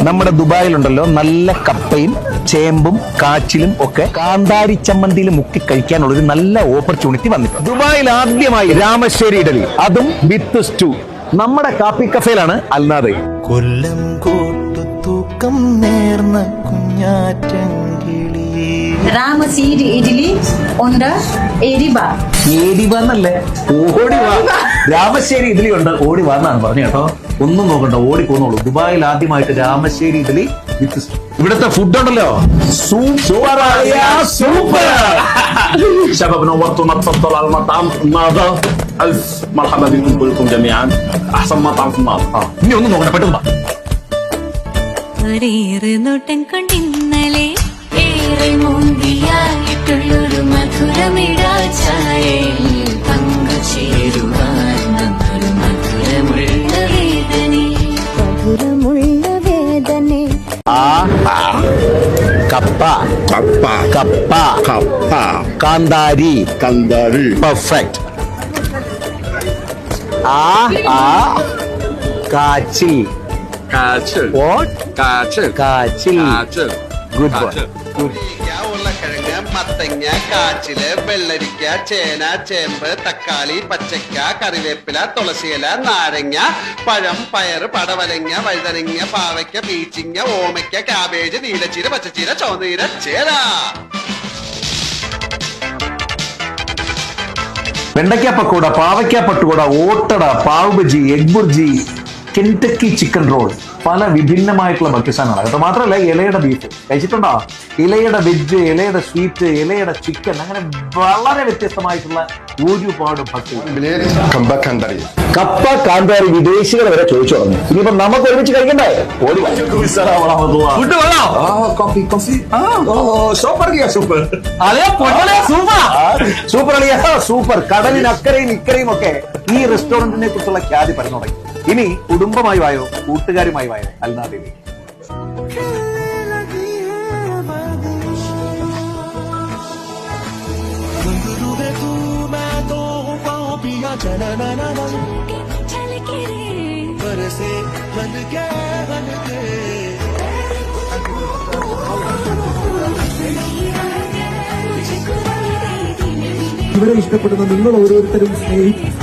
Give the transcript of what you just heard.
നമ്മുടെ ദുബായിലുണ്ടല്ലോ നല്ല കപ്പയും ചേമ്പും കാച്ചിലും ഒക്കെ കാന്താരി ചമ്മന്തിയിൽ മുക്കി കഴിക്കാനുള്ളൊരു നല്ല ഓപ്പർച്യൂണിറ്റി വന്നിട്ടുണ്ട്. ദുബായിൽ ആദ്യമായി രാമശ്ശേരി ഇഡലി, അതും വിത്ത് സ്റ്റൂ. നമ്മുടെ കാപ്പി കഫേയിലാണ് അൽനാദ. കൊല്ലം കോട്ടു തൂക്കം നേർന്ന കുഞ്ഞാറ്റങ്കിളി രാമശ്ശേരി ഇഡ്ഡലി ഉണ്ട്. ഏടിവാന്നല്ലേ, ഓടി വാ. രാമശ്ശേരി ഇഡ്ഡലി ഉണ്ട്, ഓടി വാന്നാണ് പറഞ്ഞു കേട്ടോ. ഒന്നും നോക്കണ്ട, ഓടി പോന്നോളൂ. ദുബായിൽ ആദ്യമായിട്ട് രാമശ്ശേരി ഇഡ്ഡലി വിത്ത് സ്റ്റൂ. ഇവിടുത്തെ ഫുഡ് ഉണ്ടല്ലോ സൂപ്പർ സൂപ്പർ. شباب نورتونا تفضل على المطعم النهضة. ألف مرحبا بكم كلكم جميعا. أحسن مطعم في النهضة. ഇനി ഒന്നും നോക്കണ്ട, പെട്ടെന്ന് വാ. നോട്ടം കൊണ്ടിന്നലെ ഏറെ മോന്തിയായിട്ടുള്ളൊരു മധുരമിടാ ചായയിൽ പങ്കുചേരുവാൻ ഒരു മധുരമുള്ള വേദനെ കപ്പ കപ്പ കപ്പ കപ്പ കാന്താരി കന്താരി പെർഫെക്റ്റ്. കാച്ചിൽ കാച്ചിൽ What? കാച്ചിൽ കാച്ചിൽ കാച്ചിൽ Good boy. ഉരുളക്കിഴങ്ങ്, മത്തങ്ങ, കാച്ചില്, വെള്ളരിക്ക, ചേന, ചേമ്പ്, തക്കാളി, പച്ചക്ക, കറിവേപ്പില, തുളസിയില, നാരങ്ങ, പഴം, പയർ, പടവലങ്ങ, വഴുതനങ്ങ, പാവയ്ക്ക, പീച്ചിങ്ങ, ഓമയ്ക്ക, കാബേജ്, നീലച്ചീര, പച്ചച്ചീര, ചുവന്നീര, ചേര. വെണ്ടയ്ക്ക പക്കോട, പാവയ്ക്ക പട്ടുകൂട, ഓട്ടട, pav bhaji, egg bhurji, Kentucky chicken roll, പല വിഭിന്നമായിട്ടുള്ള ഭക്ഷ്യസാധനങ്ങളാണ് കേട്ടോ. മാത്രമല്ല ഇലയുടെ ബീഫ് കഴിച്ചിട്ടുണ്ടോ, ഇലയുടെ വെജ്, ഇലയുടെ സ്വീറ്റ്, ഇലയുടെ ചിക്കൻ, അങ്ങനെ വളരെ വ്യത്യസ്തമായിട്ടുള്ള ഒരുപാട് ഭക്ഷണം. കപ്പ കാന്താരി വിദേശികൾ വരെ ചോദിച്ചു തുടങ്ങി. ഇനിയിപ്പോ നമുക്ക് ഒരുമിച്ച് കഴിക്കണ്ടേ? ഓടി വാ. ഫുഡ് വേണോ? സൂപ്പർ അളിയ സൂപ്പർ. കടലിനക്കരയും ഇക്കരയും ഒക്കെ ഈ റെസ്റ്റോറന്റിനെ കുറിച്ചുള്ള ഖ്യാതി പറഞ്ഞു തുടങ്ങി. ഇനി കുടുംബമായി വായോ, കൂട്ടുകാരുമായി വായോ അൽനാദയിലേക്ക്. ഇവരെ ഇഷ്ടപ്പെടുന്ന നിങ്ങൾ ഓരോരുത്തരും സ്നേഹിക്കും.